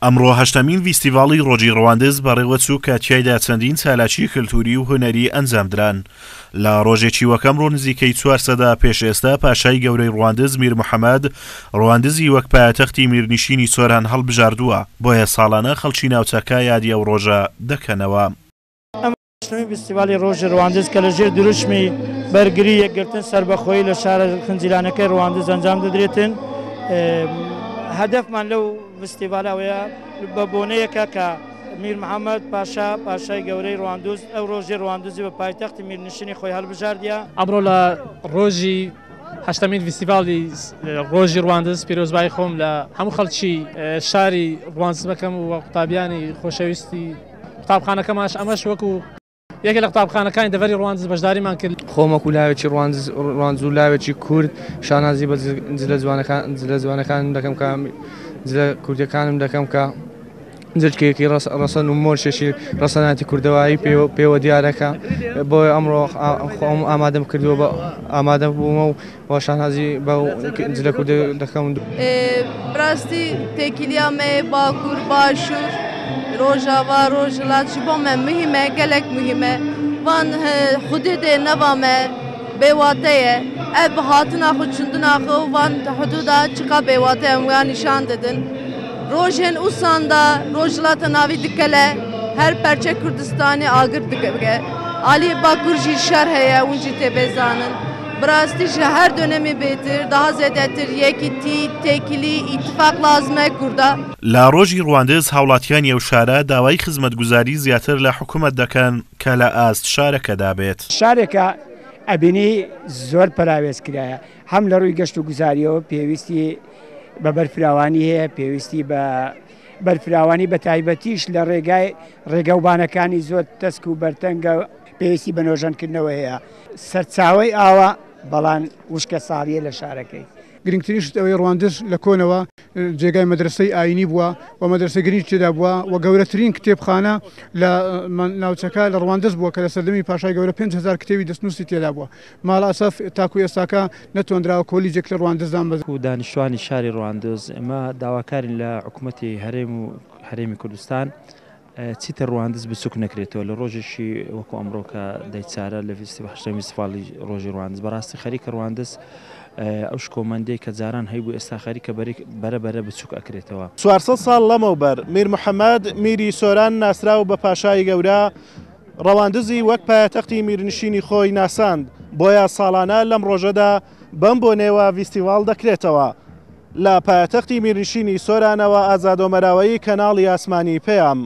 ئەمڕۆ هەشتمین ڤیستیڤاڵی ڕۆژی ڕەواندز بەڕێوەچوو کە تیایدا چەندین چالاکی کلتوری و هونەری ئەنجامدران. لە ڕۆژێکی وەکەم ڕۆ نزیکەی 4 سەدا پێش ئێستا پاشای گەورەی ڕەواندز میر محەممەد ڕەواندزی وەک پایتەختی میرنشینی سۆران هەڵبژاردووە، بۆیە ساڵانە خەڵکی ناوچەکە یادی ئەو ڕۆژە دەکەنەوە. فستیوالی ڕۆژی ڕەواندز کە لەژێر دروشمی بەرگری یەکگرتن سەربەخۆیی لە شارە خنجیلانەکەی ڕەواندز ئەنجام دەدرێتن. هەدەفمان لەو فستیڤالەوەیە بە بۆنەیەکە کە میر محەممەد پاشای گەورەی ڕەواندز ئەو ڕۆژی ڕەواندزی بە پایتەختی میرنشینی خۆی هەڵبژاردیە. ئەمڕۆ لە ڕۆژی هەشتمین فستیڤاڵی ڕۆژی ڕەواندز پیرۆزبای خۆم لە هەموو خەڵکی شاری ڕەواندز بەکەم و قوتابیانی خۆشەویستی قوتابخانەکەماش ئەمەش وەکو یەکێک لە قوتابخانەکانی دەڤەری ڕەواندز بەشداریمان کرد. خۆمەکو لاوێکی ڕەواندز و لاوێکی کورد شانازی بە جلە جوانەکان دەکەم کە جلە کوردەکانم دەکەم کە جلکێکی ڕەسەن و مۆرشێکی ڕەسەناتی کوردەوایی پێوە دیارەکە. بۆی ئەمڕۆ خۆم ئامادەم کردووە بە ئامادە بوومە و شانازی بە جلە کوردە دەکەم. بڕاستی تێکیلیا me باکوور باشوور ڕۆژاوا ڕۆژهڵات ji bo me muhîm e gelek muhîm e van xudê dê neva me bêwate ye ev bi hatina xwe çundina xwe û van hudûda çiqa bêwate em wiya nîşan didin. Rojên ûsan da rojhilata navî dikele her perçe Kurdistanê agir dike. Aliyê Bakur jî şer heye hûn jî tê bêzanin. Birastî ji her dönemê bêtir daha zêdetir yekîtî têkilî îtifaq lazim e Kurda. لە ڕۆژی ڕەواندز هاوڵاتیان ئەو شارە داوای خزمەتگوزاری زیاتر لە حکوومەت دەکەن کە لە ئاست شارەکەدا بێت. شارێکە ئەبینی زۆر پراوێز کرایە هەم لە ڕووی گەشت و گوزاریەوە پێویستی بە بەرفراوانی هەیە، پێویستی بە بەرفراوانی بە تایبەتیش لە ڕێگەوبانەکانی زۆر تەسک و بەرتەنگە پێویستی بە نۆژەنکردنەوە هەیە. سەرچاوەی ئاوە بەڵام وشکە ساڵیە لە شارەکەی. گرنگترینش ئەوەی ڕەواندز لە کۆنەوە جێگای مەدرسەی ئاینی بووە و مەدرسە گرنگ تێدا بووە و گەورەترین کتێبخانە لە ناوچەکە لە ڕەواندز بووە کە لە سەردەمی پاشای گەورە 5,000 کتێبی دەستنووسی تێدا بووە. ماڵە ئەسەف تاکو ئێستاکە نەتوانراوە کۆلیجێک لە ڕەواندزدان بە دانیشتوانی شاری ڕەواندز ئێمە داواکارین لە حکوومەتی هەرێم و هەرێمی کوردستان چیتە ڕەواندز بچووک نەکرێتەوە لە ڕۆژێکی وەکو ئەمڕۆ کە دەیچارە لە فستیڤاڵی ڕۆژی ڕەواندز. بەڕاستی خەریکە ڕەواندز ئەو شکۆمەندەی کە جاران هەیبوو ئێستا خەریکە بەرەبەرە بچووک ئەکرێتەوە. 400 ساڵ لەمەوبەر میر محەممەد میری سۆران ناسراو بە پاشای گەورە ڕەواندزی وەک پایتەختی میرنشینی خۆی ناساند، بۆیە ساڵانە لەم ڕۆژەدا بەم بۆنێوە ڤیستیڤاڵ دەکرێتەوە. لە پایتەختی میرنشینی سۆرانەوە ئازادۆمەراوەیی کەناڵی ئاسمانی پێیام.